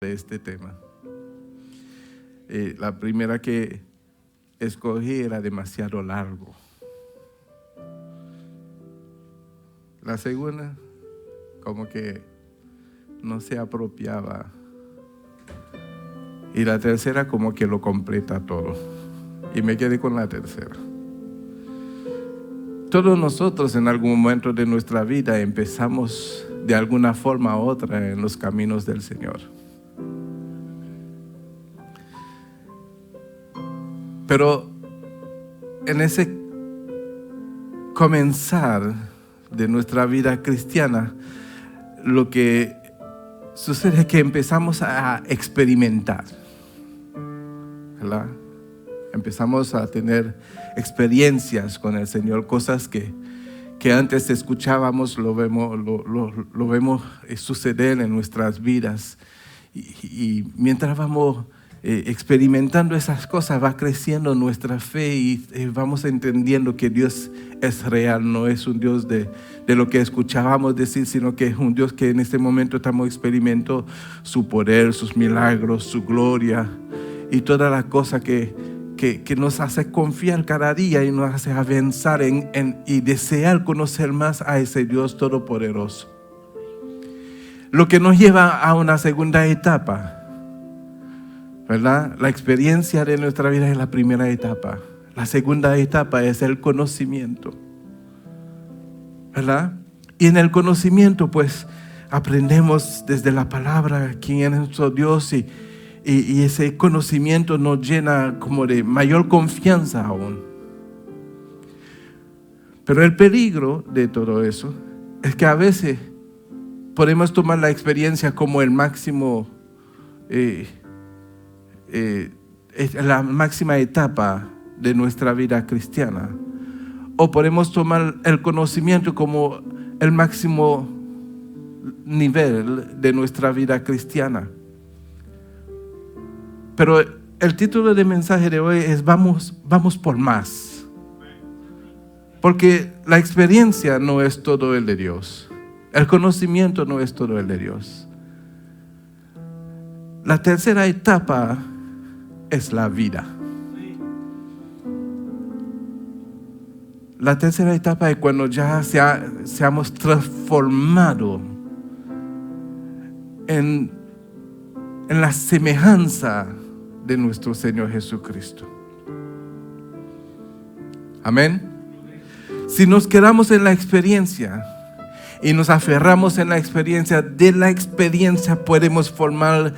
de este tema. La primera que escogí era demasiado largo. La segunda, como que no se apropiaba. Y la tercera, como que lo completa todo. Y me quedé con la tercera. Todos nosotros en algún momento de nuestra vida empezamos de alguna forma u otra en los caminos del Señor. Pero en ese comenzar de nuestra vida cristiana, lo que sucede es que empezamos a experimentar, ¿verdad? Empezamos a tener experiencias con el Señor, cosas que antes escuchábamos, lo vemos suceder en nuestras vidas. Y mientras vamos experimentando esas cosas, va creciendo nuestra fe y vamos entendiendo que Dios es real, no es un Dios de lo que escuchábamos decir, sino que es un Dios que en este momento estamos experimentando su poder, sus milagros, su gloria y toda la cosa que nos hace confiar cada día y nos hace avanzar y desear conocer más a ese Dios todopoderoso. Lo que nos lleva a una segunda etapa, ¿verdad? La experiencia de nuestra vida es la primera etapa. La segunda etapa es el conocimiento, ¿verdad? Y en el conocimiento, pues, aprendemos desde la palabra quién es nuestro Dios y ese conocimiento nos llena como de mayor confianza aún. Pero el peligro de todo eso es que a veces podemos tomar la experiencia como el máximo, la máxima etapa de nuestra vida cristiana. O podemos tomar el conocimiento como el máximo nivel de nuestra vida cristiana. Pero el título del mensaje de hoy es vamos por más. Porque la experiencia no es todo el de Dios. El conocimiento no es todo el de Dios. La tercera etapa es la vida. La tercera etapa es cuando ya seamos transformados en la semejanza de nuestro Señor Jesucristo. Amén. Si nos quedamos en la experiencia y nos aferramos en la experiencia, de la experiencia podemos formar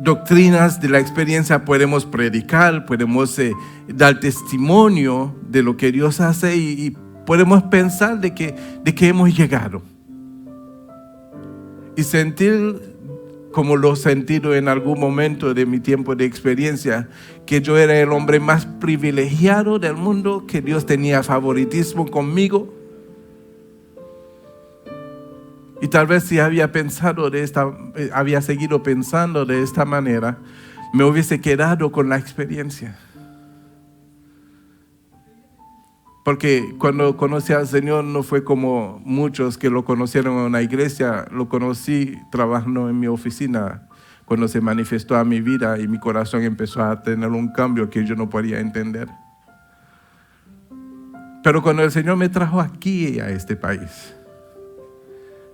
doctrinas, de la experiencia podemos predicar, podemos dar testimonio de lo que Dios hace y podemos pensar de que hemos llegado y sentir, como lo he sentido en algún momento de mi tiempo de experiencia, que yo era el hombre más privilegiado del mundo, que Dios tenía favoritismo conmigo. Y tal vez si había seguido pensando de esta manera, me hubiese quedado con la experiencia. Porque cuando conocí al Señor no fue como muchos que lo conocieron en una iglesia. Lo conocí trabajando en mi oficina cuando se manifestó a mi vida y mi corazón empezó a tener un cambio que yo no podía entender. Pero cuando el Señor me trajo aquí a este país,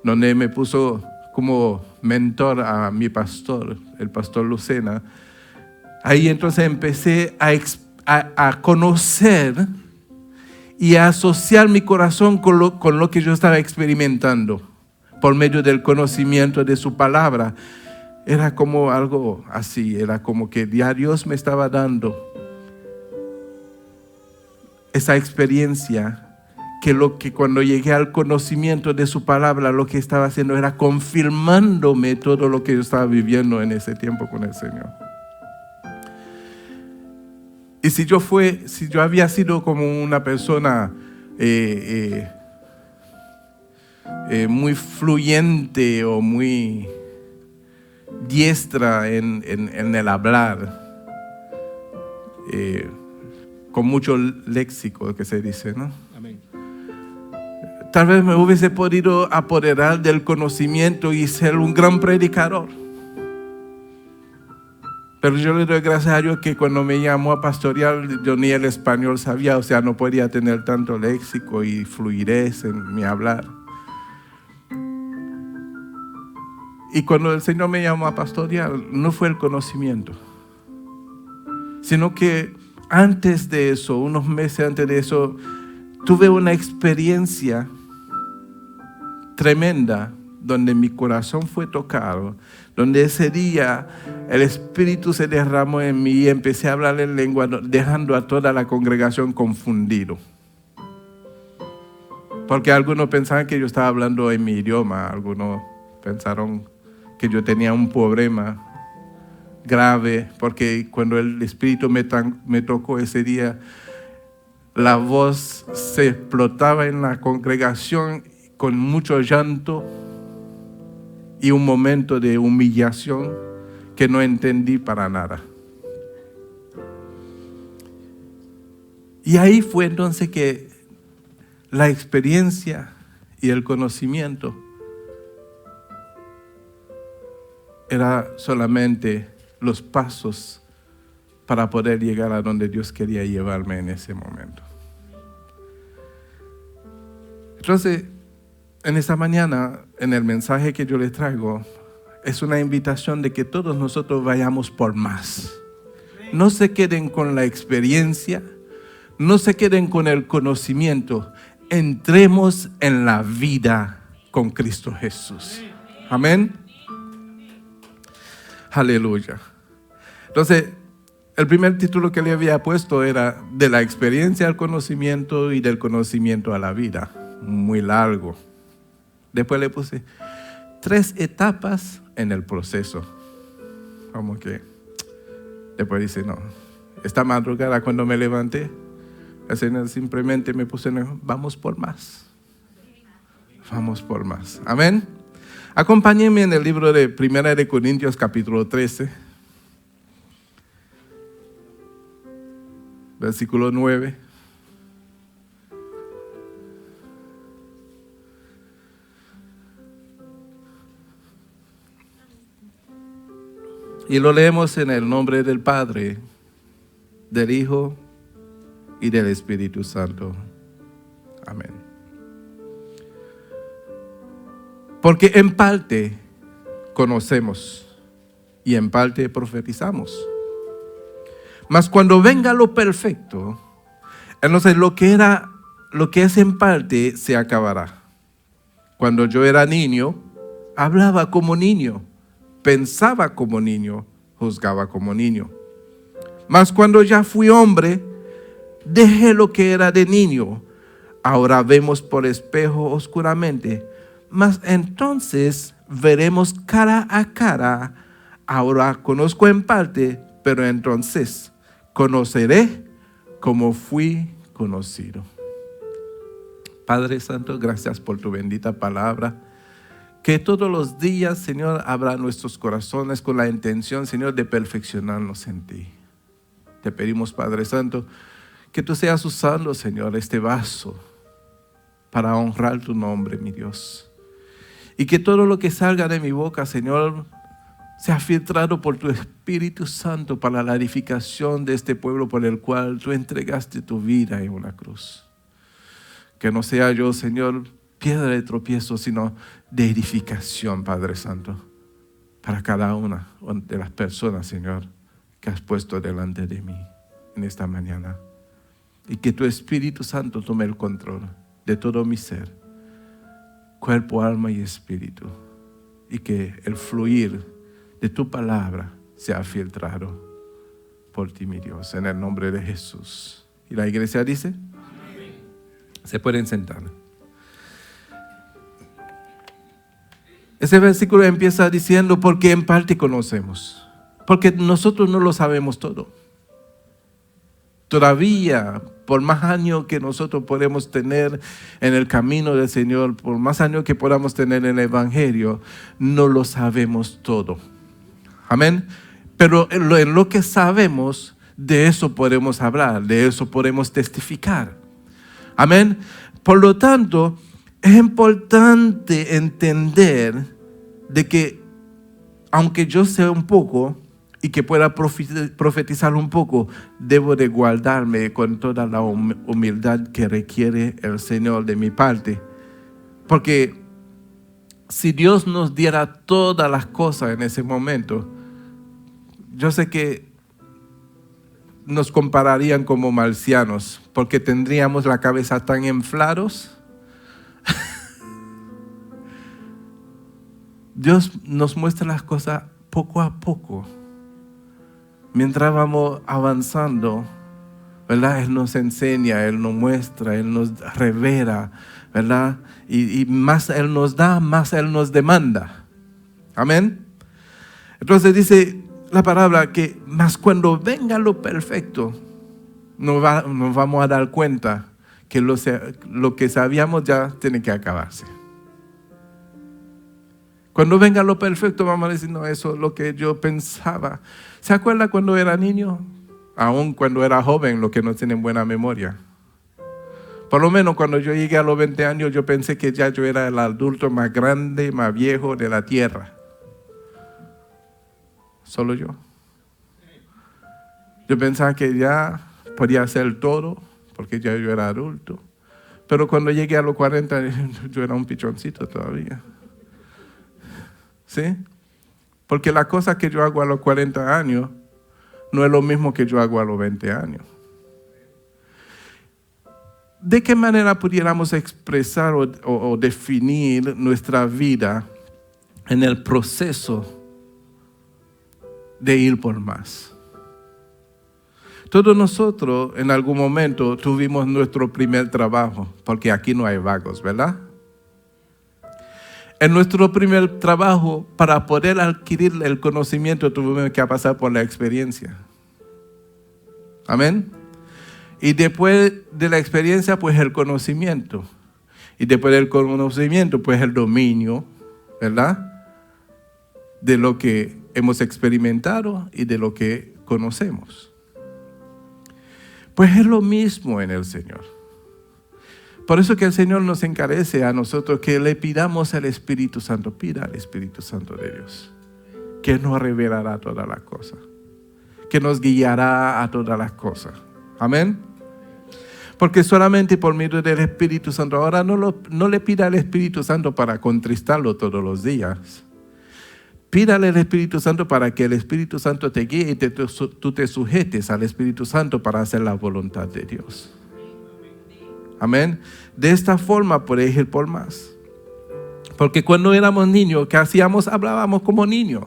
donde me puso como mentor a mi pastor, el pastor Lucena, ahí entonces empecé a conocer y a asociar mi corazón con lo que yo estaba experimentando por medio del conocimiento de su palabra. Era como algo así, era como que Dios me estaba dando esa experiencia que cuando llegué al conocimiento de su palabra, lo que estaba haciendo era confirmándome todo lo que yo estaba viviendo en ese tiempo con el Señor. Y si yo había sido como una persona muy fluyente o muy diestra en el hablar, con mucho léxico que se dice, ¿no? Amén. tal vez me hubiese podido apoderar del conocimiento y ser un gran predicador. Pero yo le doy gracias a Dios que cuando me llamó a pastorear, yo ni el español sabía, o sea, no podía tener tanto léxico y fluidez en mi hablar. Y cuando el Señor me llamó a pastorear, no fue el conocimiento, sino que antes de eso, unos meses antes de eso, tuve una experiencia tremenda donde mi corazón fue tocado, donde ese día el Espíritu se derramó en mí y empecé a hablar en lengua, dejando a toda la congregación confundido. Porque algunos pensaban que yo estaba hablando en mi idioma, algunos pensaron que yo tenía un problema grave, porque cuando el Espíritu me tocó ese día, la voz se explotaba en la congregación con mucho llanto y un momento de humillación que no entendí para nada. Y ahí fue entonces que la experiencia y el conocimiento era solamente los pasos para poder llegar a donde Dios quería llevarme en ese momento. Entonces, en esta mañana, en el mensaje que yo les traigo, es una invitación de que todos nosotros vayamos por más. No se queden con la experiencia, no se queden con el conocimiento. Entremos en la vida con Cristo Jesús. Amén. Aleluya. Entonces, el primer título que le había puesto era de la experiencia al conocimiento y del conocimiento a la vida. Muy largo. Después le puse 3 etapas en el proceso. Como que después dice, no, esta madrugada cuando me levanté, el Señor simplemente me puso vamos por más. Vamos por más. Amén. Acompáñenme en el libro de 1 de Corintios capítulo 13, versículo 9. Y lo leemos en el nombre del Padre, del Hijo y del Espíritu Santo. Amén. Porque en parte conocemos y en parte profetizamos. Mas cuando venga lo perfecto, entonces lo que es en parte se acabará. Cuando yo era niño, hablaba como niño, pensaba como niño, juzgaba como niño. Mas cuando ya fui hombre, dejé lo que era de niño. Ahora vemos por espejo oscuramente, mas entonces veremos cara a cara. Ahora conozco en parte, pero entonces conoceré como fui conocido. Padre Santo, gracias por tu bendita palabra. Que todos los días, Señor, abra nuestros corazones con la intención, Señor, de perfeccionarnos en ti. Te pedimos, Padre Santo, que tú seas usando, Señor, este vaso para honrar tu nombre, mi Dios. Y que todo lo que salga de mi boca, Señor, sea filtrado por tu Espíritu Santo para la edificación de este pueblo por el cual tú entregaste tu vida en una cruz. Que no sea yo, Señor, piedra de tropiezo, sino de edificación, Padre Santo, para cada una de las personas, Señor, que has puesto delante de mí en esta mañana. Y que tu Espíritu Santo tome el control de todo mi ser, cuerpo, alma y espíritu. Y que el fluir de tu palabra sea filtrado por ti, mi Dios, en el nombre de Jesús. Y la iglesia dice, amén. Se pueden sentar. Ese versículo empieza diciendo, porque en parte conocemos. Porque nosotros no lo sabemos todo. Todavía, por más años que nosotros podemos tener en el camino del Señor, por más años que podamos tener en el Evangelio, no lo sabemos todo. Amén. Pero en lo que sabemos, de eso podemos hablar, de eso podemos testificar. Amén. Por lo tanto, Es importante entender de que aunque yo sé un poco y que pueda profetizar un poco, debo de guardarme con toda la humildad que requiere el Señor de mi parte. Porque si Dios nos diera todas las cosas en ese momento, yo sé que nos compararían como marcianos, porque tendríamos la cabeza tan inflados. Dios nos muestra las cosas poco a poco. Mientras vamos avanzando, ¿verdad? Él nos enseña, Él nos muestra, Él nos revela, ¿verdad? Y más Él nos da, más Él nos demanda. Amén. Entonces dice la palabra que más cuando venga lo perfecto, nos vamos a dar cuenta que lo que sabíamos ya tiene que acabarse. Cuando venga lo perfecto vamos a decir, no, eso es lo que yo pensaba. ¿Se acuerda cuando era niño? Aún cuando era joven, los que no tienen buena memoria. Por lo menos cuando yo llegué a los 20 años, yo pensé que ya yo era el adulto más grande, más viejo de la tierra. Solo yo. Yo pensaba que ya podía hacer todo, porque ya yo era adulto. Pero cuando llegué a los 40, yo era un pichoncito todavía. ¿Sí? Porque la cosa que yo hago a los 40 años no es lo mismo que yo hago a los 20 años. ¿De qué manera pudiéramos expresar o definir nuestra vida en el proceso de ir por más? Todos nosotros en algún momento tuvimos nuestro primer trabajo, porque aquí no hay vagos, ¿verdad? En nuestro primer trabajo, para poder adquirir el conocimiento, tuvimos que pasar por la experiencia. Amén. Y después de la experiencia, pues el conocimiento. Y después del conocimiento, pues el dominio, ¿verdad? De lo que hemos experimentado y de lo que conocemos. Pues es lo mismo en el Señor. Por eso que el Señor nos encarece a nosotros que le pidamos al Espíritu Santo. Pida al Espíritu Santo de Dios, que nos revelará todas las cosas, que nos guiará a todas las cosas. Amén. Porque solamente por medio del Espíritu Santo, ahora no le pida al Espíritu Santo para contristarlo todos los días. Pídale al Espíritu Santo para que el Espíritu Santo te guíe y tú te sujetes al Espíritu Santo para hacer la voluntad de Dios. Amén. De esta forma puedes ir por más. Porque cuando éramos niños, ¿qué hacíamos? Hablábamos como niños.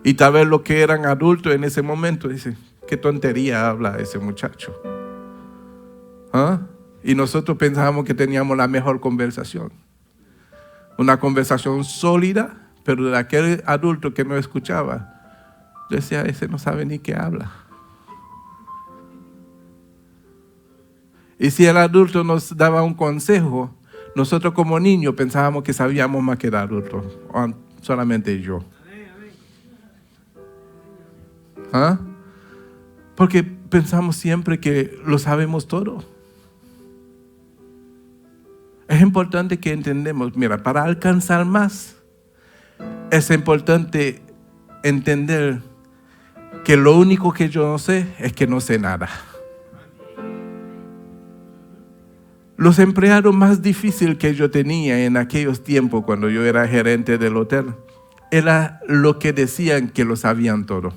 Y tal vez los que eran adultos en ese momento dicen, qué tontería habla ese muchacho. ¿Ah? Y nosotros pensábamos que teníamos la mejor conversación. Una conversación sólida, pero de aquel adulto que no escuchaba, decía, ese no sabe ni qué habla. Y si el adulto nos daba un consejo, nosotros como niños pensábamos que sabíamos más que el adulto, o solamente yo. ¿Ah? Porque pensamos siempre que lo sabemos todo. Es importante que entendamos, mira, para alcanzar más, es importante entender que lo único que yo no sé es que no sé nada. Los empleados más difíciles que yo tenía en aquellos tiempos, cuando yo era gerente del hotel, era lo que decían que lo sabían todo.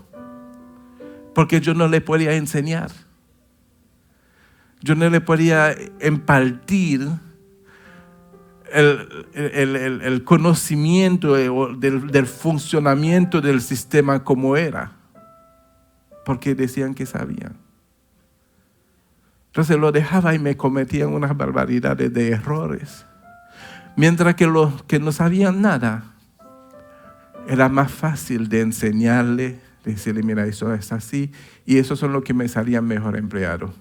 Porque yo no le podía enseñar. Yo no le podía impartir el conocimiento del funcionamiento del sistema como era. Porque decían que sabían. Entonces lo dejaba y me cometían unas barbaridades de errores. Mientras que los que no sabían nada, era más fácil de enseñarle, de decirle, mira, eso es así. Y esos son los que me salían mejor empleados.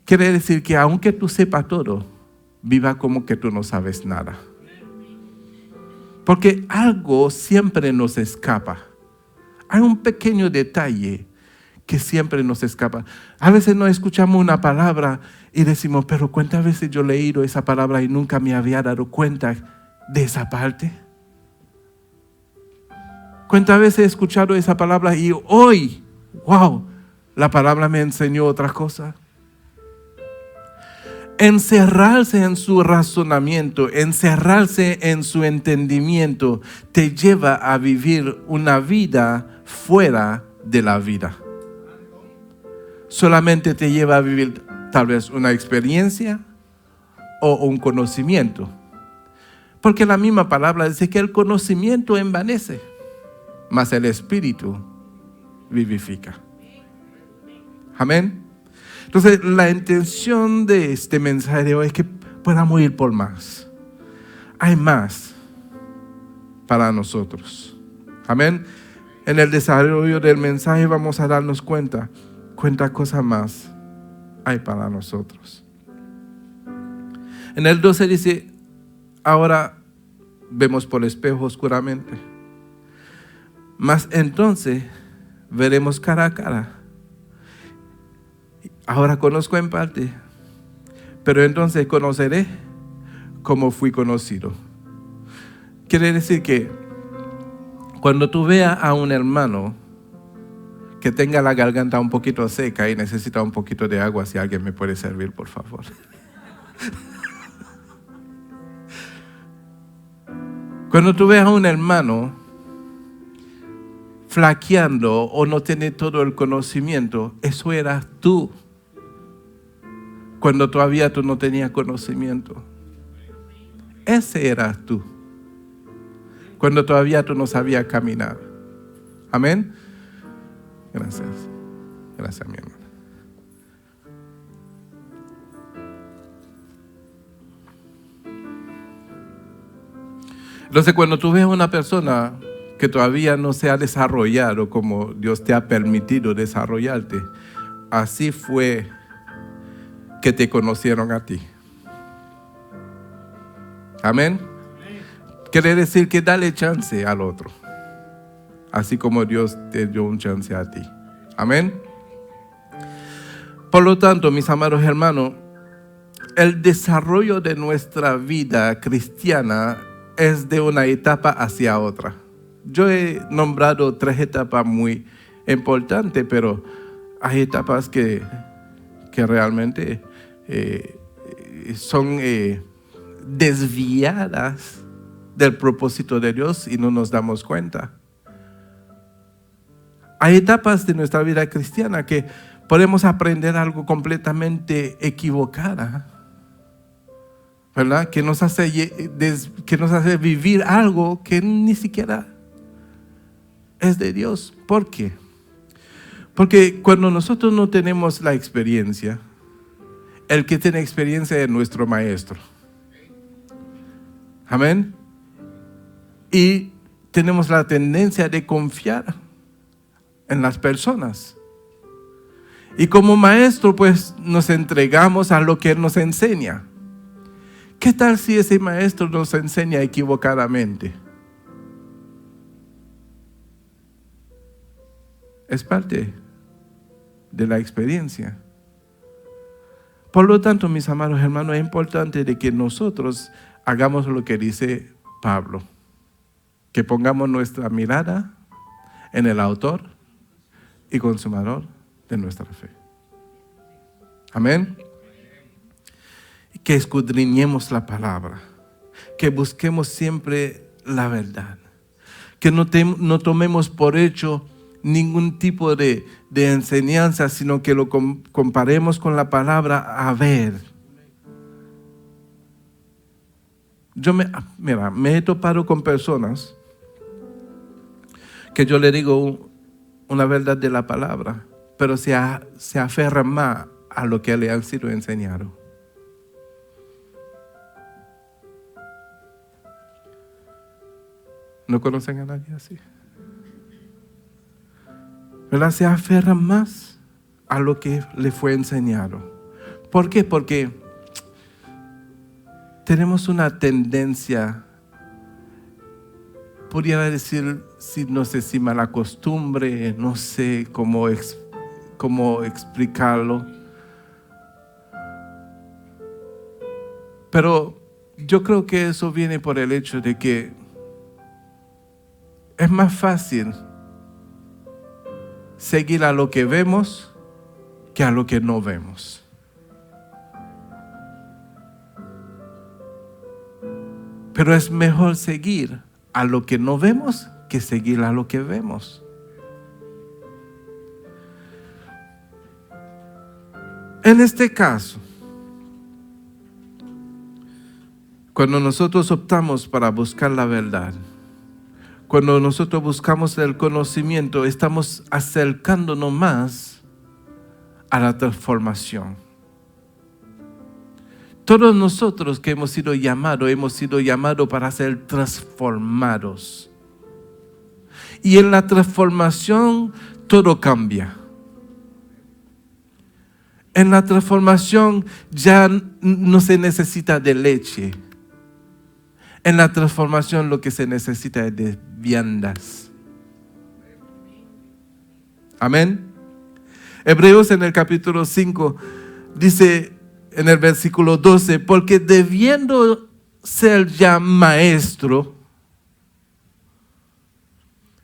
Quiere decir que aunque tú sepas todo, viva como que tú no sabes nada. Porque algo siempre nos escapa. Hay un pequeño detalle que siempre nos escapa. A veces no escuchamos una palabra y decimos, pero ¿cuántas veces yo he leído esa palabra y nunca me había dado cuenta de esa parte? ¿Cuántas veces he escuchado esa palabra y hoy, wow, la palabra me enseñó otra cosa? Encerrarse en su razonamiento, encerrarse en su entendimiento, te lleva a vivir una vida fuera de la vida. Solamente te lleva a vivir tal vez una experiencia o un conocimiento. Porque la misma palabra dice que el conocimiento envanece, mas el Espíritu vivifica. Amén. Entonces, la intención de este mensaje de hoy es que podamos ir por más. Hay más para nosotros. Amén. En el desarrollo del mensaje vamos a darnos cuenta cuántas cosas más hay para nosotros. En el 12 dice, ahora vemos por espejo oscuramente, mas entonces veremos cara a cara. Ahora conozco en parte, pero entonces conoceré como fui conocido. Quiere decir que cuando tú veas a un hermano que tenga la garganta un poquito seca y necesita un poquito de agua, si alguien me puede servir, por favor. Cuando tú veas a un hermano flaqueando o no tiene todo el conocimiento, eso eras tú. Cuando todavía tú no tenías conocimiento. Ese eras tú. Cuando todavía tú no sabías caminar. Amén. Gracias. Gracias, mi hermano. Entonces, cuando tú ves a una persona que todavía no se ha desarrollado como Dios te ha permitido desarrollarte, así fue que te conocieron a ti. Amén. Quiere decir que dale chance al otro, así como Dios te dio un chance a ti. Amén. Por lo tanto, mis amados hermanos, el desarrollo de nuestra vida cristiana es de una etapa hacia otra. Yo he nombrado 3 etapas muy importantes, pero hay etapas que realmente son desviadas del propósito de Dios y no nos damos cuenta. Hay etapas de nuestra vida cristiana que podemos aprender algo completamente equivocado, ¿verdad? Que nos hace vivir algo que ni siquiera es de Dios. ¿Por qué? Porque cuando nosotros no tenemos la experiencia, el que tiene experiencia es nuestro maestro. Amén. Y tenemos la tendencia de confiar en las personas. Y como maestro, pues nos entregamos a lo que Él nos enseña. ¿Qué tal si ese maestro nos enseña equivocadamente? Es parte de la experiencia. Por lo tanto, mis amados hermanos, es importante de que nosotros hagamos lo que dice Pablo, que pongamos nuestra mirada en el autor y consumador de nuestra fe. Amén. Que escudriñemos la palabra, que busquemos siempre la verdad, que no tomemos por hecho ningún tipo de enseñanza, sino que lo comparemos con la palabra a ver. Yo me he topado con personas que yo le digo una verdad de la palabra, pero se aferran más a lo que le han sido enseñado. ¿No conocen a nadie así? ¿Verdad? Se aferran más a lo que le fue enseñado. ¿Por qué? Porque tenemos una tendencia, pudiera decir, no sé si mala costumbre, no sé cómo cómo explicarlo. Pero yo creo que eso viene por el hecho de que es más fácil seguir a lo que vemos que a lo que no vemos. Pero es mejor seguir a lo que no vemos que seguir a lo que vemos. En este caso, cuando nosotros optamos para buscar la verdad, cuando nosotros buscamos el conocimiento, estamos acercándonos más a la transformación. Todos nosotros que hemos sido llamados para ser transformados. Y en la transformación todo cambia. En la transformación ya no se necesita de leche. En la transformación lo que se necesita es de viandas. Amén. Hebreos en el capítulo 5 dice en el versículo 12, porque debiendo ser ya maestro,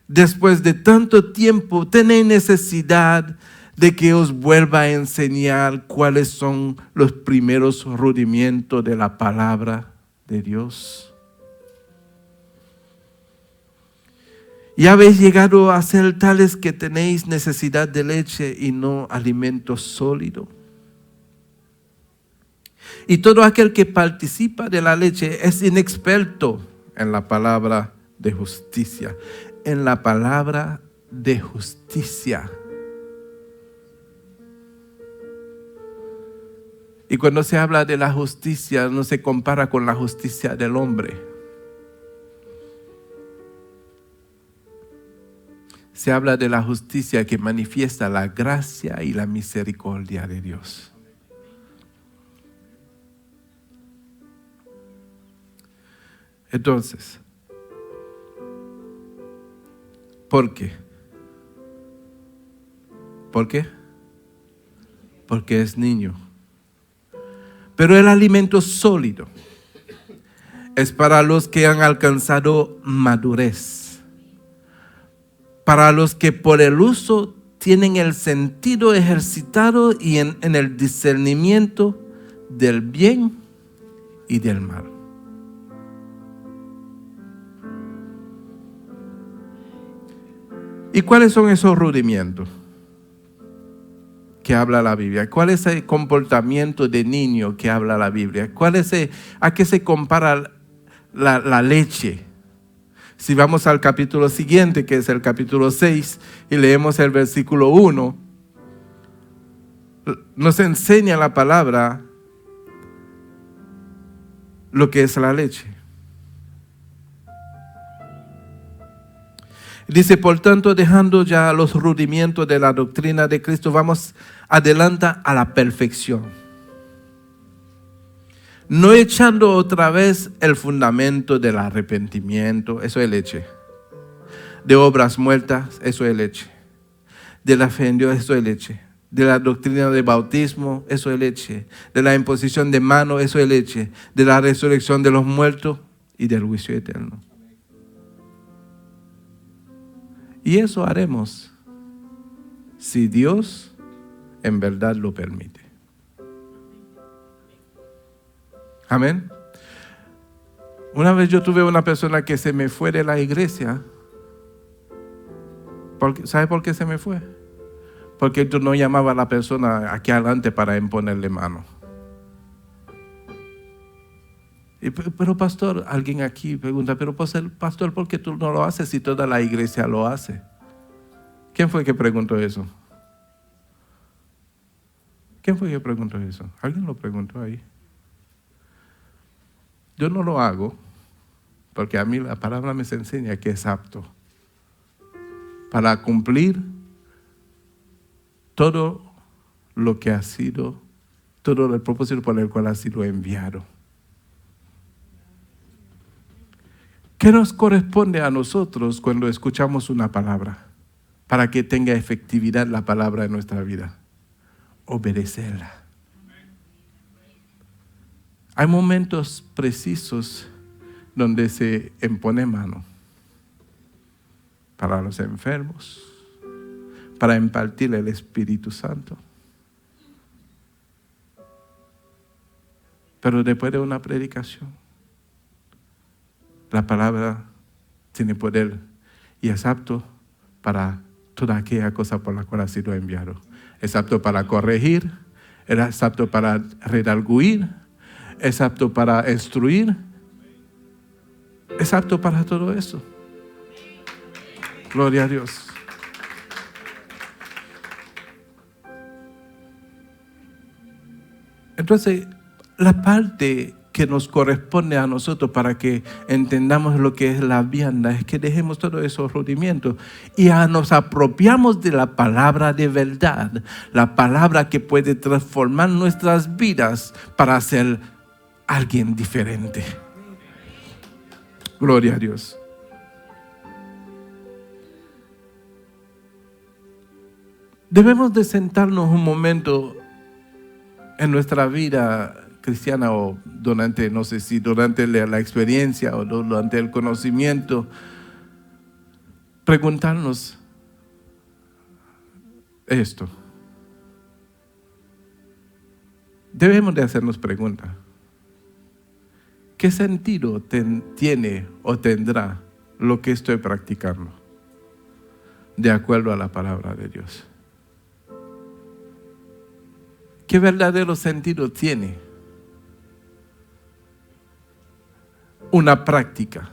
después de tanto tiempo, tenéis necesidad de que os vuelva a enseñar cuáles son los primeros rudimentos de la palabra de Dios. Y habéis llegado a ser tales que tenéis necesidad de leche y no alimento sólido. Y todo aquel que participa de la leche es inexperto en la palabra de justicia. En la palabra de justicia. Y cuando se habla de la justicia, no se compara con la justicia del hombre. Se habla de la justicia que manifiesta la gracia y la misericordia de Dios. Entonces, ¿por qué? ¿Por qué? Porque es niño. Pero el alimento sólido es para los que han alcanzado madurez. Para los que por el uso tienen el sentido ejercitado y en el discernimiento del bien y del mal. ¿Y cuáles son esos rudimentos que habla la Biblia? ¿Cuál es el comportamiento de niño que habla la Biblia? ¿A qué se compara la leche? Si vamos al capítulo siguiente, que es el capítulo 6, y leemos el versículo 1, nos enseña la palabra lo que es la leche. Dice, por tanto, dejando ya los rudimentos de la doctrina de Cristo, vamos adelante a la perfección. No echando otra vez el fundamento del arrepentimiento, eso es leche. De obras muertas, eso es leche. De la fe en Dios, eso es leche. De la doctrina del bautismo, eso es leche. De la imposición de manos, eso es leche. De la resurrección de los muertos y del juicio eterno. Y eso haremos si Dios en verdad lo permite. Amén. Una vez yo tuve una persona que se me fue de la iglesia. ¿Sabe por qué se me fue? Porque yo no llamaba a la persona aquí adelante para imponerle mano. Pero pastor, alguien aquí pregunta, pero pastor, ¿por qué tú no lo haces si toda la iglesia lo hace? ¿Quién fue que preguntó eso? ¿Quién fue que preguntó eso? ¿Alguien lo preguntó ahí? Yo no lo hago porque a mí la palabra me enseña que es apto para cumplir todo lo que ha sido, todo el propósito por el cual ha sido enviado. ¿Qué nos corresponde a nosotros cuando escuchamos una palabra? para que tenga efectividad la palabra en nuestra vida? Obedecerla. Hay momentos precisos donde se impone mano para los enfermos, para impartir el Espíritu Santo. Pero después de una predicación, la palabra tiene poder y es apto para toda aquella cosa por la cual ha sido enviado. Es apto para corregir, es apto para redarguir, es apto para instruir, es apto para todo eso. Gloria a Dios. Entonces, la parte que nos corresponde a nosotros para que entendamos lo que es la vianda es que dejemos todos esos rudimentos y nos apropiamos de la palabra de verdad, la palabra que puede transformar nuestras vidas para ser alguien diferente. Gloria a Dios. Debemos de sentarnos un momento en nuestra vida cristiana o durante, no sé si durante la experiencia o durante el conocimiento, preguntarnos esto. Debemos de hacernos preguntas. ¿Qué sentido tiene o tendrá lo que estoy practicando de acuerdo a la palabra de Dios? ¿Qué verdadero sentido tiene una práctica,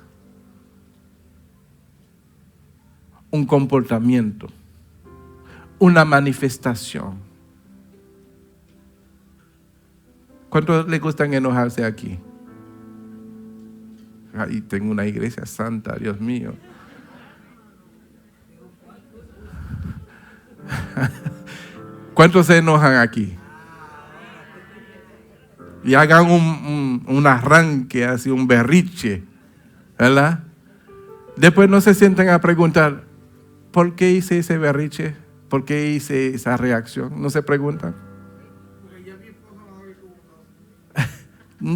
un comportamiento, una manifestación? ¿Cuántos les gustan enojarse aquí? Ahí tengo una iglesia santa, Dios mío. ¿Cuántos se enojan aquí? Y hagan un arranque, así un berriche, ¿verdad? Después no se sienten a preguntar, ¿por qué hice ese berriche? ¿Por qué hice esa reacción? ¿No se preguntan?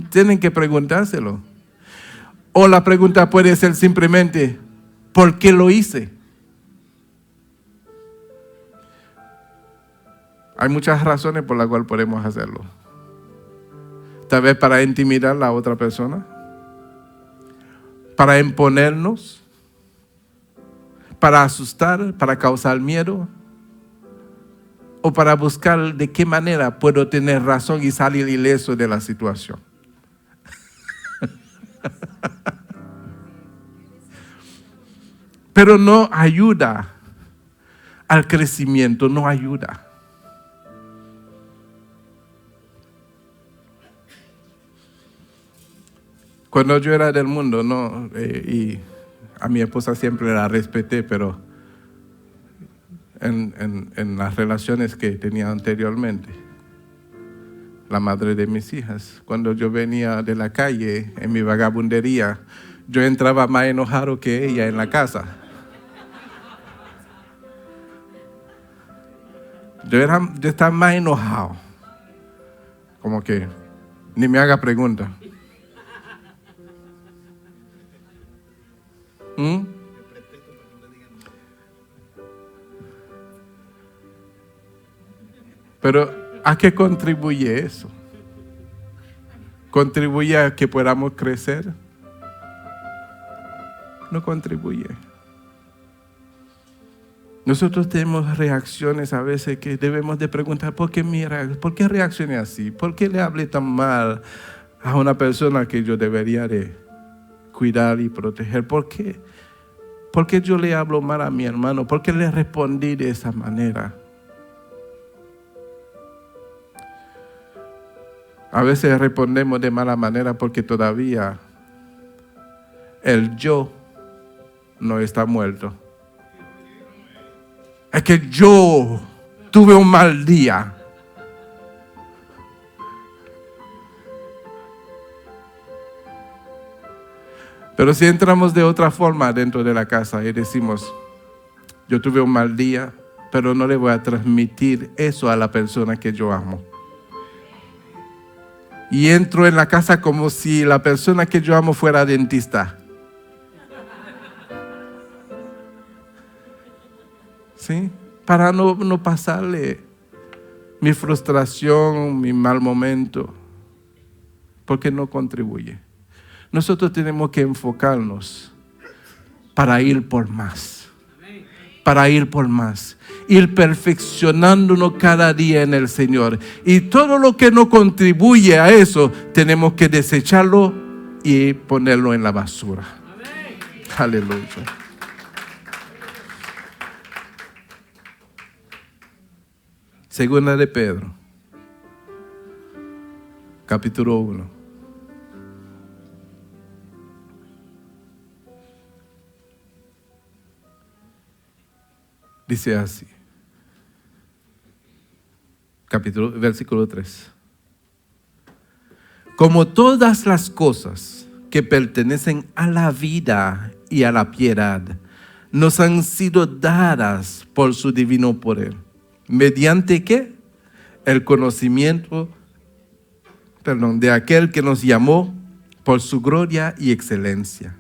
Tienen que preguntárselo. O la pregunta puede ser simplemente, ¿por qué lo hice? Hay muchas razones por las cuales podemos hacerlo. Tal vez para intimidar a la otra persona, para imponernos, para asustar, para causar miedo, o para buscar de qué manera puedo tener razón y salir ileso de la situación. Pero no ayuda al crecimiento, no ayuda. Cuando yo era del mundo, no, y a mi esposa siempre la respeté, pero en las relaciones que tenía anteriormente, la madre de mis hijas, cuando yo venía de la calle en mi vagabundería, yo entraba más enojado que ella en la casa. Yo estaba más enojado, como que ni me haga pregunta. Pero ¿a qué contribuye eso? ¿Contribuye a que podamos crecer? No contribuye. Nosotros tenemos reacciones a veces que debemos de preguntar, ¿por qué reaccioné así? ¿Por qué le hablé tan mal a una persona que yo debería de cuidar y proteger? ¿Por qué? ¿Por qué yo le hablo mal a mi hermano? ¿Por qué le respondí de esa manera? A veces respondemos de mala manera porque todavía el yo no está muerto. Es que yo tuve un mal día. Pero si entramos de otra forma dentro de la casa y decimos, Yo tuve un mal día, pero no le voy a transmitir eso a la persona que yo amo. Y entro en la casa como si la persona que yo amo fuera dentista. ¿Sí? Para no pasarle mi frustración, mi mal momento, porque no contribuye. Nosotros tenemos que enfocarnos para ir por más. Para ir por más. Ir perfeccionándonos cada día en el Señor. Y todo lo que no contribuye a eso, tenemos que desecharlo y ponerlo en la basura. Aleluya. Segunda de Pedro, capítulo 1. Dice así, versículo 3. Como todas las cosas que pertenecen a la vida y a la piedad, nos han sido dadas por su divino poder. ¿Mediante qué? El conocimiento, de aquel que nos llamó por su gloria y excelencia,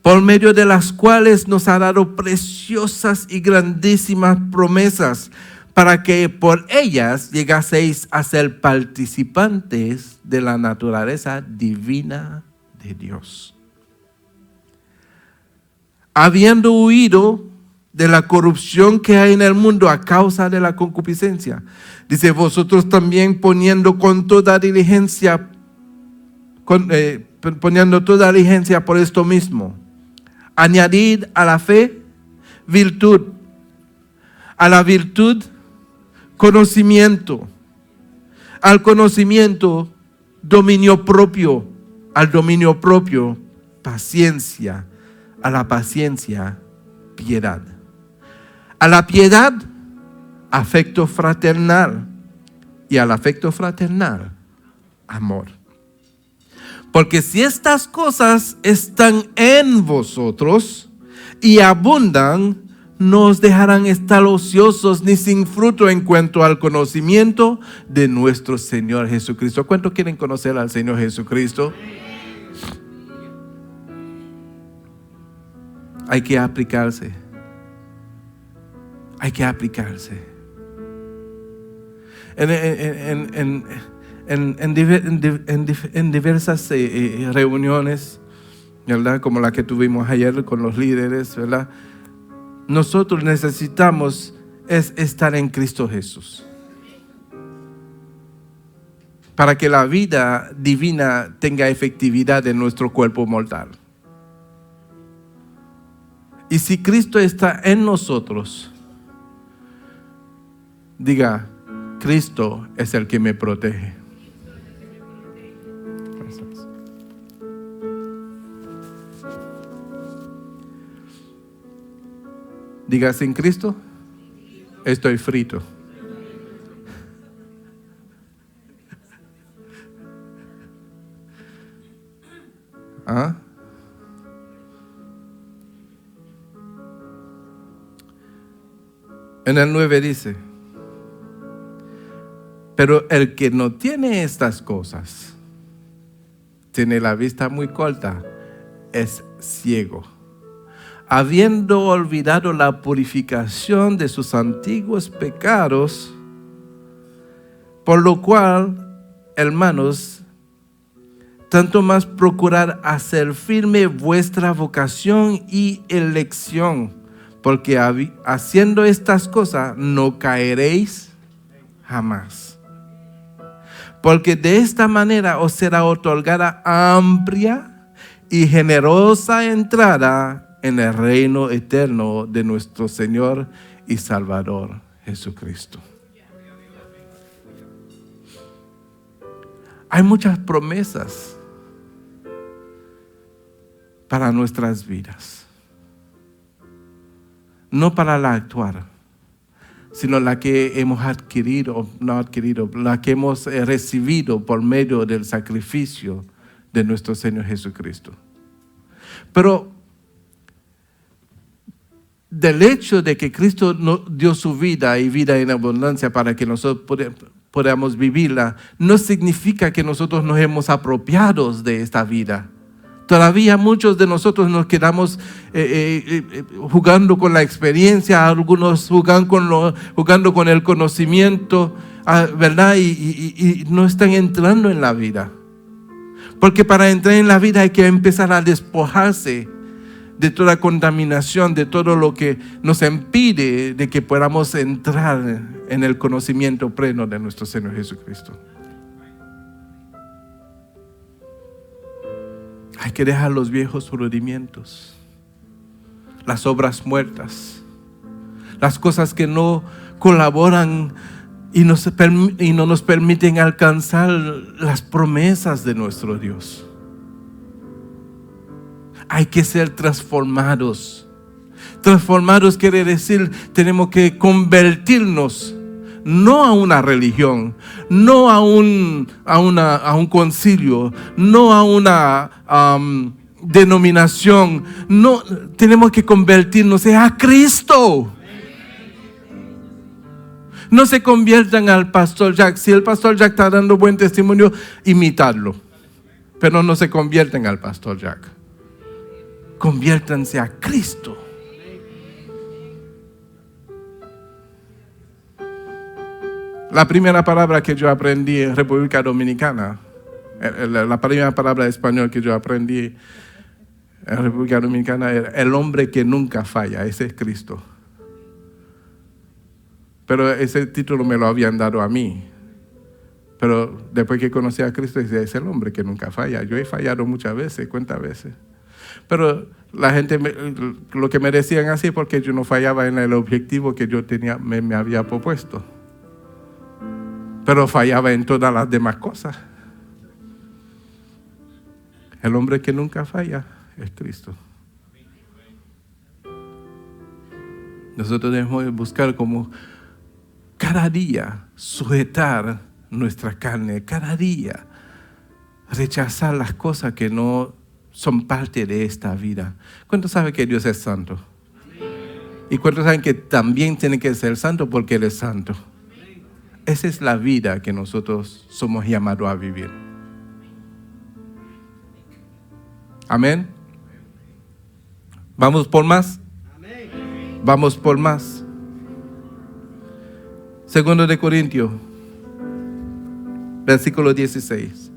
por medio de las cuales nos ha dado preciosas y grandísimas promesas, para que por ellas llegaseis a ser participantes de la naturaleza divina de Dios. Habiendo huido de la corrupción que hay en el mundo a causa de la concupiscencia. Dice, vosotros también poniendo toda diligencia por esto mismo. Añadid a la fe virtud, a la virtud conocimiento, al conocimiento dominio propio, al dominio propio paciencia, a la paciencia piedad. A la piedad, afecto fraternal. Y al afecto fraternal, amor. Porque si estas cosas están en vosotros y abundan, no os dejarán estar ociosos ni sin fruto en cuanto al conocimiento de nuestro Señor Jesucristo. ¿Cuántos quieren conocer al Señor Jesucristo? Hay que aplicarse. Hay que aplicarse. En diversas reuniones, ¿verdad? Como la que tuvimos ayer con los líderes, ¿verdad? Nosotros necesitamos estar en Cristo Jesús. Para que la vida divina tenga efectividad en nuestro cuerpo mortal. Y si Cristo está en nosotros, diga, Cristo es el que me protege. Diga, sin Cristo estoy frito. ¿Ah? En el 9 dice, pero el que no tiene estas cosas, tiene la vista muy corta, es ciego, habiendo olvidado la purificación de sus antiguos pecados, por lo cual, hermanos, tanto más procurad hacer firme vuestra vocación y elección, porque haciendo estas cosas no caeréis jamás. Porque de esta manera os será otorgada amplia y generosa entrada en el reino eterno de nuestro Señor y Salvador Jesucristo. Hay muchas promesas para nuestras vidas. No para la actual, sino la que hemos adquirido, la que hemos recibido por medio del sacrificio de nuestro Señor Jesucristo. Pero del hecho de que Cristo nos dio su vida y vida en abundancia para que nosotros podamos vivirla, no significa que nosotros nos hemos apropiado de esta vida. Todavía muchos de nosotros nos quedamos jugando con la experiencia, algunos jugando con el conocimiento, ¿verdad? Y no están entrando en la vida. Porque para entrar en la vida hay que empezar a despojarse de toda contaminación, de todo lo que nos impide de que podamos entrar en el conocimiento pleno de nuestro Señor Jesucristo. Hay que dejar los viejos rudimentos, las obras muertas, las cosas que no colaboran y no nos permiten alcanzar las promesas de nuestro Dios. Hay que ser transformados. Transformados quiere decir, tenemos que convertirnos, no a una religión, no a un concilio, no a una denominación, no, tenemos que convertirnos a Cristo. No se conviertan al pastor Jack. Si el pastor Jack está dando buen testimonio, imitarlo, pero no se conviertan al pastor Jack. Conviértanse a Cristo. La primera palabra que yo aprendí en República Dominicana, la primera palabra de español que yo aprendí en República Dominicana era el hombre que nunca falla. Ese es Cristo. Pero ese título me lo habían dado a mí. Pero después que conocí a Cristo, dice, es el hombre que nunca falla. Yo he fallado muchas veces, cuántas veces. Pero la gente, lo que me decían así, porque yo no fallaba en el objetivo que yo tenía, me había propuesto. Pero fallaba en todas las demás cosas. El hombre que nunca falla es Cristo. Nosotros debemos buscar como cada día sujetar nuestra carne, cada día rechazar las cosas que no son parte de esta vida. ¿Cuántos saben que Dios es santo? ¿Y cuántos saben que también tiene que ser santo porque Él es santo? Esa es la vida que nosotros somos llamados a vivir. Amén. ¿Vamos por más? Vamos por más. Segundo de Corintios, versículo 16.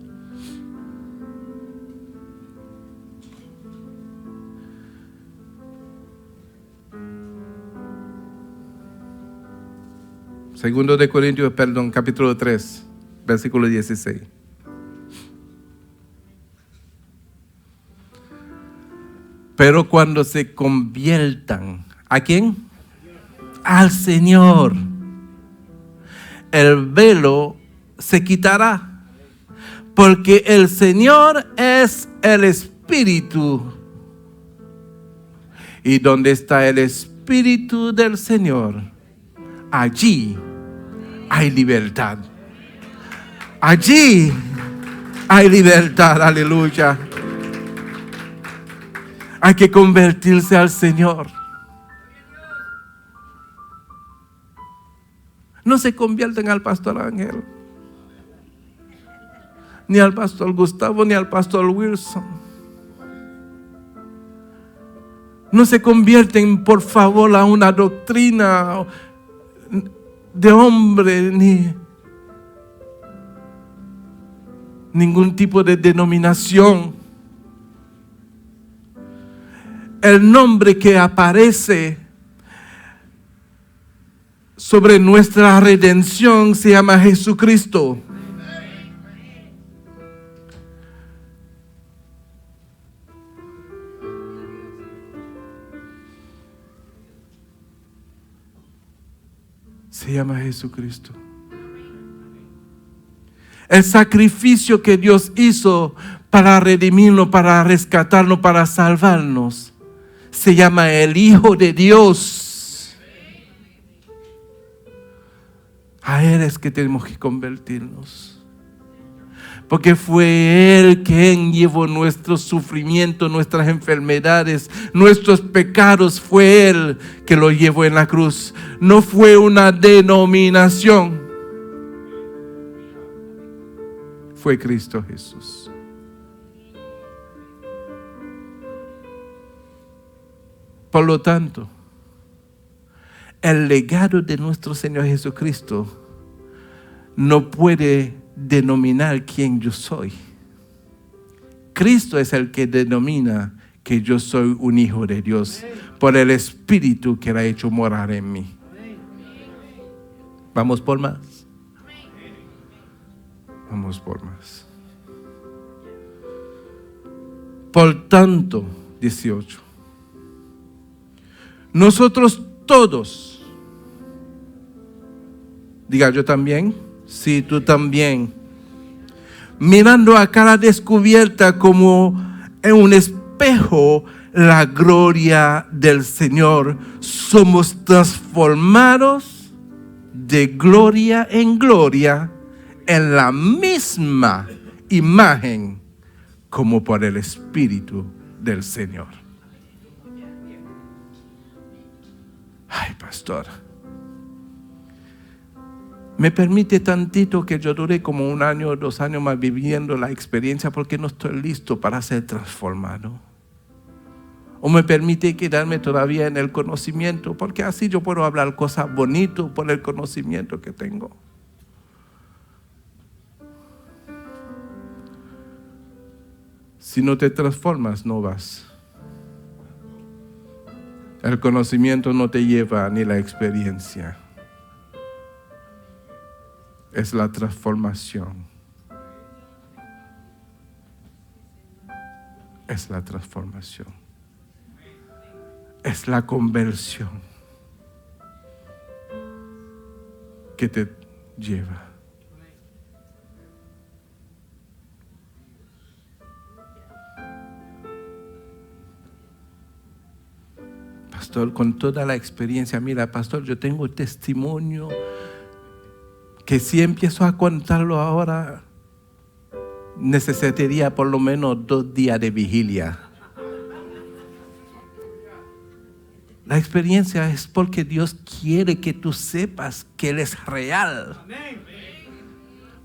Segundo de Corintios, capítulo 3, versículo 16. Pero cuando se conviertan, ¿a quién? Al Señor. El velo se quitará, porque el Señor es el Espíritu. Y donde está el Espíritu del Señor, allí hay libertad. Allí hay libertad, aleluya. Hay que convertirse al Señor. No se convierten al pastor Ángel, ni al pastor Gustavo, ni al pastor Wilson. No se convierten, por favor, a una doctrina de hombre, ni ningún tipo de denominación. El nombre que aparece sobre nuestra redención se llama Jesucristo. Se llama Jesucristo. El sacrificio que Dios hizo para redimirnos, para rescatarnos, para salvarnos, se llama el Hijo de Dios. A Él es que tenemos que convertirnos. Porque fue Él quien llevó nuestros sufrimientos, nuestras enfermedades, nuestros pecados. Fue Él que lo llevó en la cruz. No fue una denominación. Fue Cristo Jesús. Por lo tanto, el legado de nuestro Señor Jesucristo no puede denominar quién yo soy. Cristo es el que denomina que yo soy un hijo de Dios por el Espíritu que Él ha hecho morar en mí. Vamos por más. Vamos por más. Por tanto, 18. Nosotros todos, diga yo también, sí, tú también, mirando a cara descubierta como en un espejo la gloria del Señor, somos transformados de gloria en gloria en la misma imagen como por el Espíritu del Señor. Ay, pastor, me permite tantito que yo dure como 1 año o 2 años más viviendo la experiencia porque no estoy listo para ser transformado. O me permite quedarme todavía en el conocimiento porque así yo puedo hablar cosas bonitas por el conocimiento que tengo. Si no te transformas, no vas. El conocimiento no te lleva ni la experiencia. Es la transformación. Es la transformación. Es la conversión que te lleva. Pastor, con toda la experiencia, mira, pastor, yo tengo testimonio que si empiezo a contarlo ahora, necesitaría por lo menos 2 días de vigilia. La experiencia es porque Dios quiere que tú sepas que Él es real.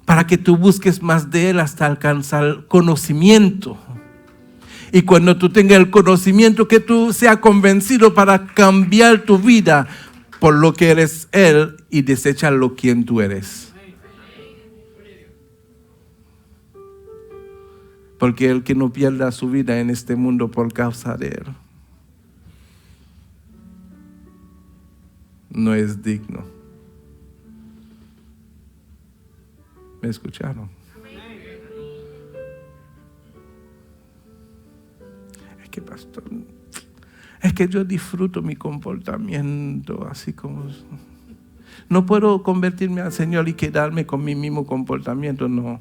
Para que tú busques más de Él hasta alcanzar conocimiento. Y cuando tú tengas el conocimiento, que tú seas convencido para cambiar tu vida por lo que eres Él y desechar lo quien tú eres. Porque el que no pierda su vida en este mundo por causa de Él no es digno. ¿Me escucharon? Es que, pastor, es que yo disfruto mi comportamiento así como... No puedo convertirme al Señor y quedarme con mi mismo comportamiento, no.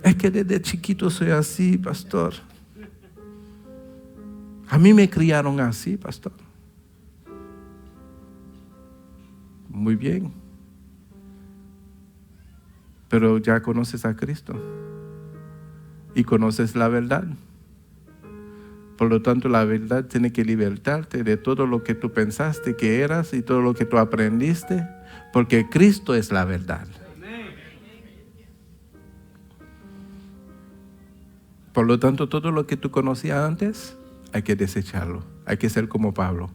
Es que desde chiquito soy así, pastor. A mí me criaron así, pastor. Muy bien. Pero ya conoces a Cristo. Y conoces la verdad. Por lo tanto, la verdad tiene que libertarte de todo lo que tú pensaste que eras y todo lo que tú aprendiste. Porque Cristo es la verdad. Por lo tanto, todo lo que tú conocías antes, hay que desecharlo. Hay que ser como Pablo.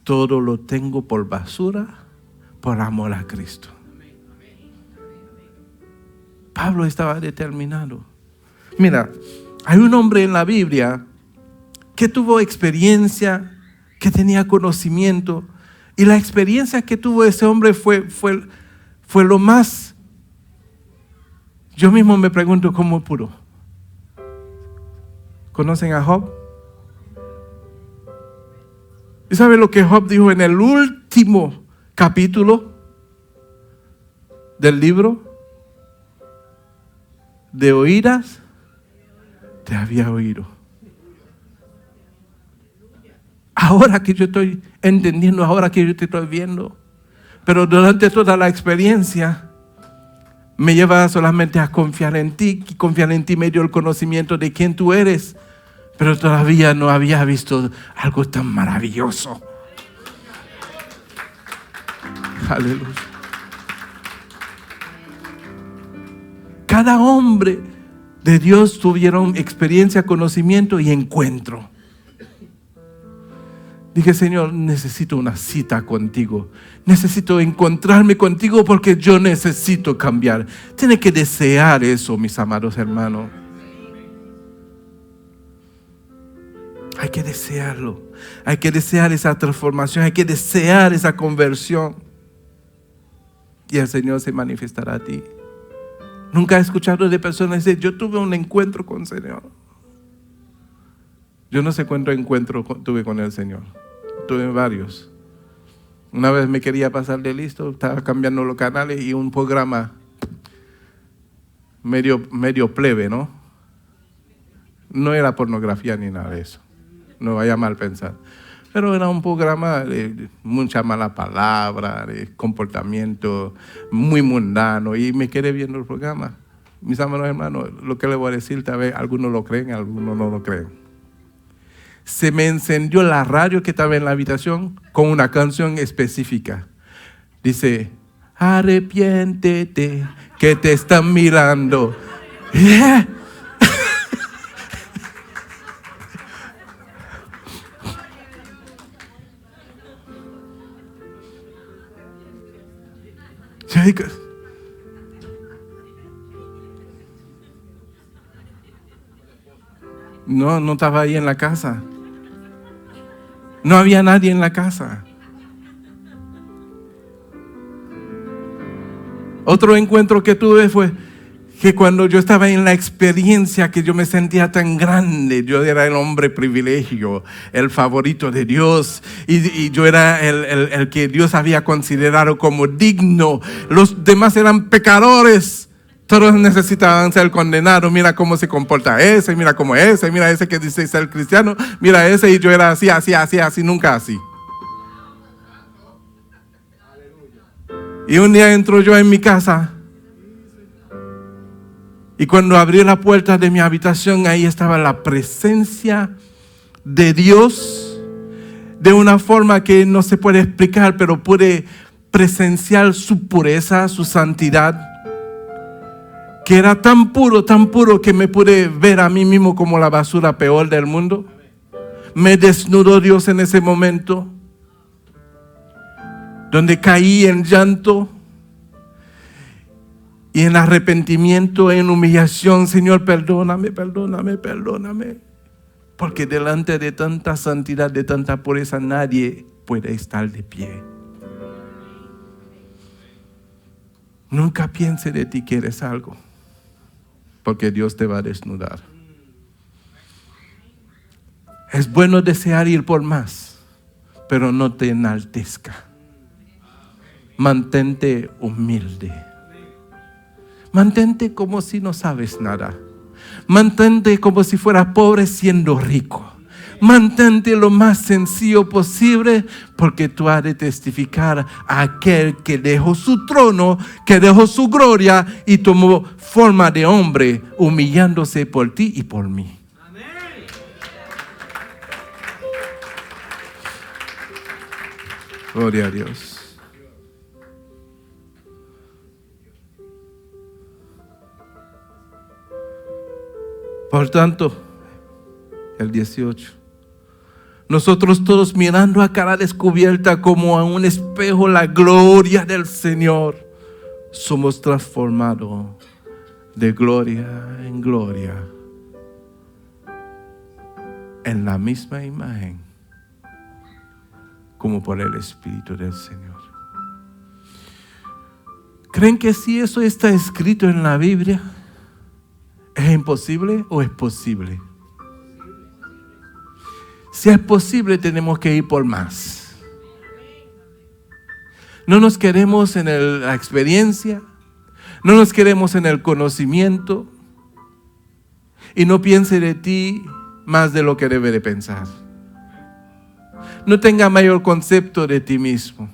Todo lo tengo por basura, por amor a Cristo. Pablo estaba determinado. Mira, hay un hombre en la Biblia que tuvo experiencia, que tenía conocimiento. Y la experiencia que tuvo ese hombre fue lo más... Yo mismo me pregunto cómo pudo. ¿Conocen a Job? ¿Y saben lo que Job dijo en el último capítulo del libro? De oídas te había oído, ahora que yo estoy entendiendo, ahora que yo te estoy viendo. Pero durante toda la experiencia me lleva solamente a confiar en ti. Y confiar en ti me dio el conocimiento de quién tú eres. Pero todavía no había visto algo tan maravilloso. Aleluya. Cada hombre de Dios tuvieron experiencia, conocimiento y encuentro. Dije, Señor, necesito una cita contigo. Necesito encontrarme contigo porque yo necesito cambiar. Tiene que desear eso, mis amados hermanos. Hay que desearlo. Hay que desear esa transformación. Hay que desear esa conversión. Y el Señor se manifestará a ti. Nunca he escuchado de personas decir, yo tuve un encuentro con el Señor. Yo no sé cuánto encuentro tuve con el Señor. Tuve varios. Una vez me quería pasar de listo, estaba cambiando los canales y un programa medio plebe, ¿no? No era pornografía ni nada de eso. No vaya mal pensar. Pero era un programa de mucha mala palabra, de comportamiento muy mundano, y me quedé viendo el programa. Mis amados hermanos, lo que les voy a decir, tal vez algunos lo creen, algunos no lo creen. Se me encendió la radio que estaba en la habitación con una canción específica. Dice, arrepiéntete que te están mirando. Yeah. No estaba ahí en la casa. No había nadie en la casa. Otro encuentro que tuve fue que cuando yo estaba en la experiencia que yo me sentía tan grande, yo era el hombre privilegio, el favorito de Dios, y yo era el que Dios había considerado como digno. Los demás eran pecadores. Todos necesitaban ser condenados. Mira cómo se comporta ese, mira cómo ese, mira ese que dice ser cristiano, mira ese, y yo era así, nunca así. Y un día entro yo en mi casa, y cuando abrí la puerta de mi habitación, ahí estaba la presencia de Dios, de una forma que no se puede explicar, pero pude presenciar su pureza, su santidad, que era tan puro que me pude ver a mí mismo como la basura peor del mundo. Me desnudó Dios en ese momento, donde caí en llanto y en arrepentimiento, en humillación. Señor, perdóname, porque delante de tanta santidad, de tanta pureza, nadie puede estar de pie. Nunca piense de ti que eres algo, porque Dios te va a desnudar. Es bueno desear ir por más, pero no te enaltezca. Mantente humilde. Mantente como si no sabes nada. Mantente como si fueras pobre siendo rico. Mantente lo más sencillo posible, porque tú has de testificar a aquel que dejó su trono, que dejó su gloria y tomó forma de hombre, humillándose por ti y por mí. Amén. Gloria a Dios. Por tanto, el 18. Nosotros todos mirando a cara descubierta como a un espejo la gloria del Señor, somos transformados de gloria en gloria en la misma imagen como por el Espíritu del Señor. ¿Creen que si eso está escrito en la Biblia, es imposible o es posible? Si es posible, tenemos que ir por más. No nos quedemos en la experiencia, no nos quedemos en el conocimiento, y no piense de ti más de lo que debe de pensar. no tenga mayor concepto de ti mismo.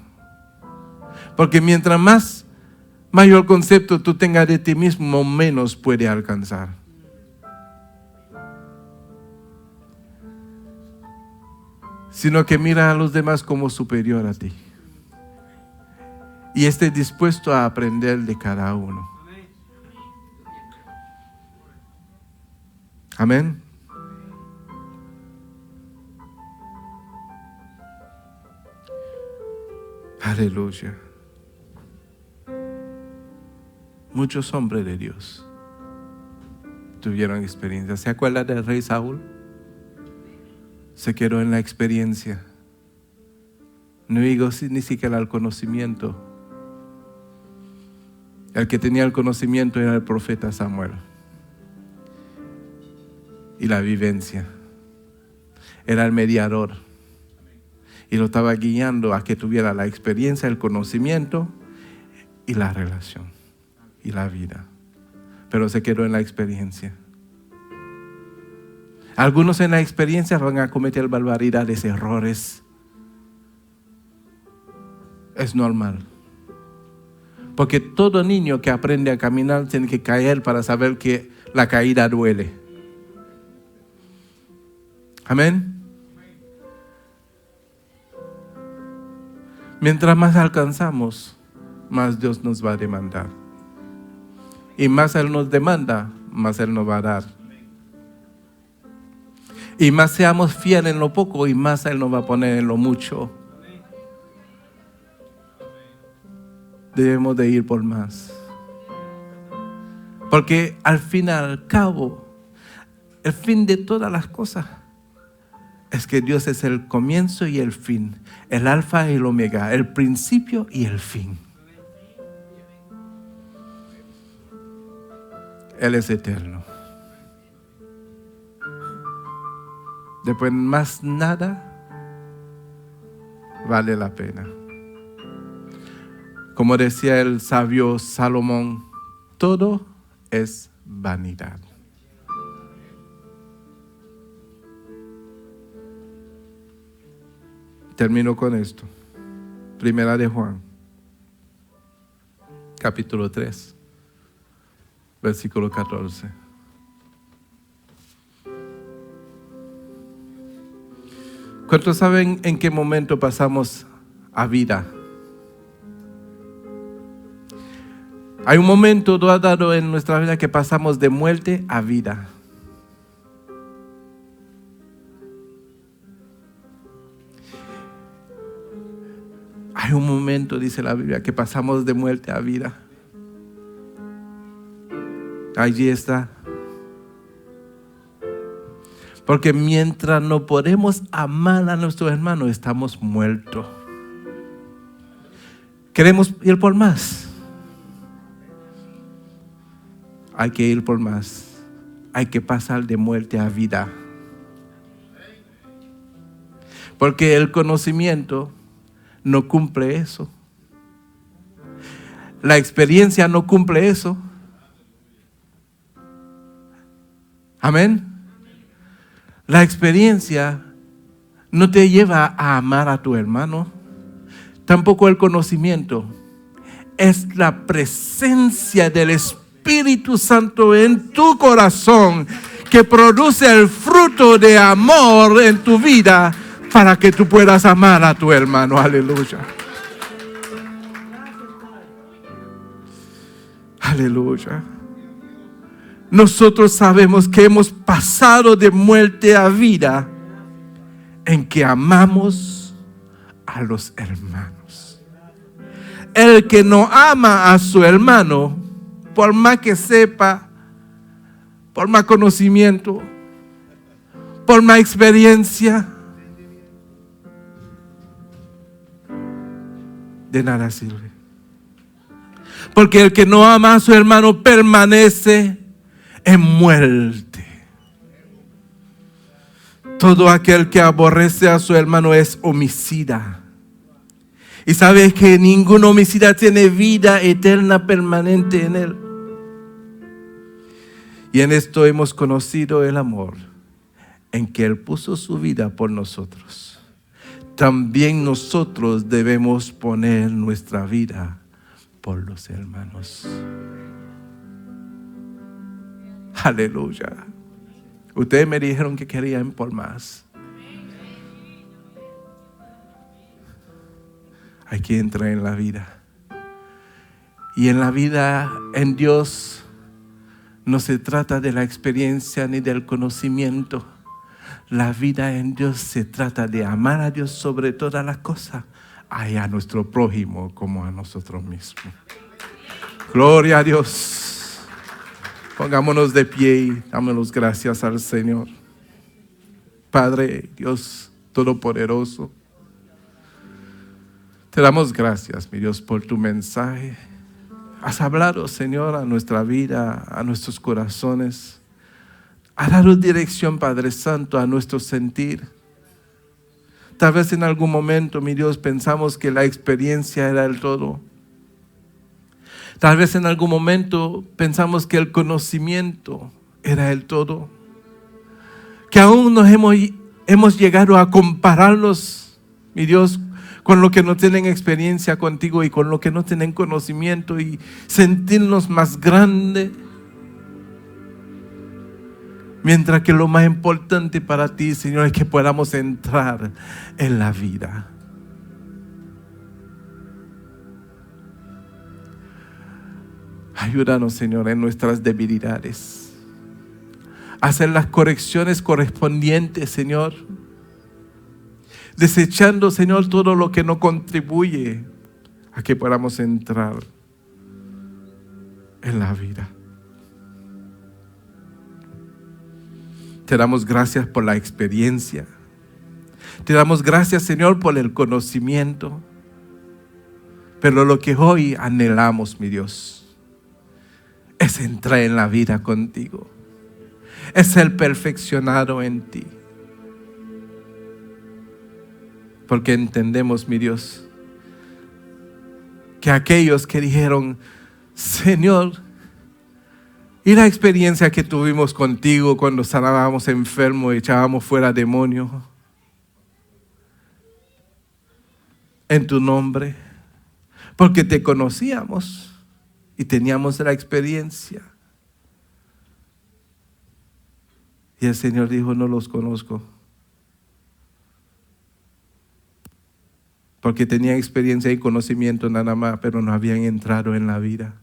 Porque mientras mayor concepto tú tengas de ti mismo, menos puede alcanzar. Sino que mira a los demás como superior a ti. Y esté dispuesto a aprender de cada uno. Amén. Aleluya. Muchos hombres de Dios tuvieron experiencia. ¿Se acuerda del rey Saúl? Se quedó en la experiencia. No digo ni siquiera el conocimiento. El que tenía el conocimiento era el profeta Samuel. Y la vivencia. Era el mediador. Y lo estaba guiando a que tuviera la experiencia, el conocimiento y la relación. Y la vida. Pero se quedó en la experiencia. Algunos en la experiencia van a cometer barbaridades, errores. Es normal. Porque todo niño que aprende a caminar tiene que caer para saber que la caída duele. Amén. Mientras más alcanzamos, más Dios nos va a demandar. Y más Él nos demanda, más Él nos va a dar. Y más seamos fieles en lo poco, y más Él nos va a poner en lo mucho. Debemos de ir por más. Porque al fin y al cabo, el fin de todas las cosas es que Dios es el comienzo y el fin, el alfa y el omega, el principio y el fin. Él es eterno. Después más nada vale la pena. Como decía el sabio Salomón, todo es vanidad. Termino con esto. Primera de Juan, capítulo 3, versículo 14. ¿Cuántos saben en qué momento pasamos a vida? Hay un momento dado en nuestra vida que pasamos de muerte a vida. Hay un momento, dice la Biblia, que pasamos de muerte a vida. Allí está. Porque mientras no podemos amar a nuestros hermanos, estamos muertos. Queremos ir por más. Hay que ir por más. Hay que pasar de muerte a vida. Porque el conocimiento no cumple eso. La experiencia no cumple eso. Amén. La experiencia no te lleva a amar a tu hermano. Tampoco el conocimiento. Es la presencia del Espíritu Santo en tu corazón que produce el fruto de amor en tu vida para que tú puedas amar a tu hermano. Aleluya. Aleluya. Nosotros sabemos que hemos pasado de muerte a vida en que amamos a los hermanos. El que no ama a su hermano, por más que sepa, por más conocimiento, por más experiencia, de nada sirve. Porque el que no ama a su hermano permanece en muerte. Todo aquel que aborrece a su hermano es homicida. Y sabes que ningún homicida tiene vida eterna permanente en él. Y en esto hemos conocido el amor, en que Él puso su vida por nosotros. también nosotros debemos poner nuestra vida por los hermanos. Aleluya. Ustedes me dijeron que querían por más. Hay que entrar en la vida. Y en la vida, en Dios, no se trata de la experiencia ni del conocimiento. La vida en Dios se trata de amar a Dios sobre todas las cosas, y a nuestro prójimo como a nosotros mismos. Gloria a Dios. Pongámonos de pie y dámonos gracias al Señor. Padre, Dios Todopoderoso, te damos gracias, mi Dios, por tu mensaje. Has hablado, Señor, a nuestra vida, a nuestros corazones. Has dado dirección, Padre Santo, a nuestro sentir. Tal vez en algún momento, mi Dios, pensamos que la experiencia era el todo. Tal vez en algún momento pensamos que el conocimiento era el todo. Que aún nos hemos llegado a compararnos, mi Dios, con lo que no tienen experiencia contigo y con lo que no tienen conocimiento y sentirnos más grandes. Mientras que lo más importante para ti, Señor, es que podamos entrar en la vida. Ayúdanos, Señor, en nuestras debilidades. Hacer las correcciones correspondientes, Señor. Desechando, Señor, todo lo que no contribuye a que podamos entrar en la vida. Te damos gracias por la experiencia. Te damos gracias, Señor, por el conocimiento. Pero lo que hoy anhelamos, mi Dios, es entrar en la vida contigo. Es ser perfeccionado en ti. Porque entendemos, mi Dios, que aquellos que dijeron, Señor, y la experiencia que tuvimos contigo cuando sanábamos enfermos y echábamos fuera demonios, en tu nombre, porque te conocíamos y teníamos la experiencia. Y el Señor dijo, no los conozco. Porque tenían experiencia y conocimiento nada más, pero no habían entrado en la vida.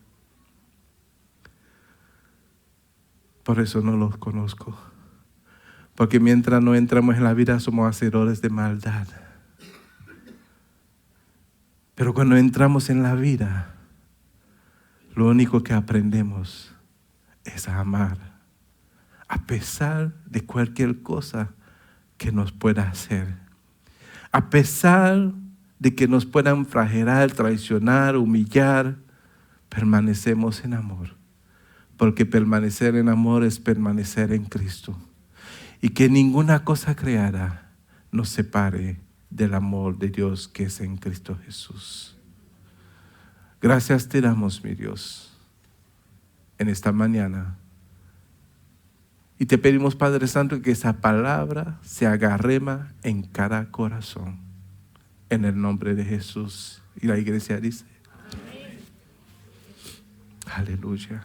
Por eso no los conozco. Porque mientras no entramos en la vida somos hacedores de maldad. Pero cuando entramos en la vida, lo único que aprendemos es a amar. A pesar de cualquier cosa que nos pueda hacer. A pesar de que nos puedan flagelar, traicionar, humillar, permanecemos en amor. Porque permanecer en amor es permanecer en Cristo. Y que ninguna cosa creada nos separe del amor de Dios que es en Cristo Jesús. Gracias te damos, mi Dios, en esta mañana. Y te pedimos, Padre Santo, que esa palabra se haga rema en cada corazón. En el nombre de Jesús. Y la iglesia dice, aleluya.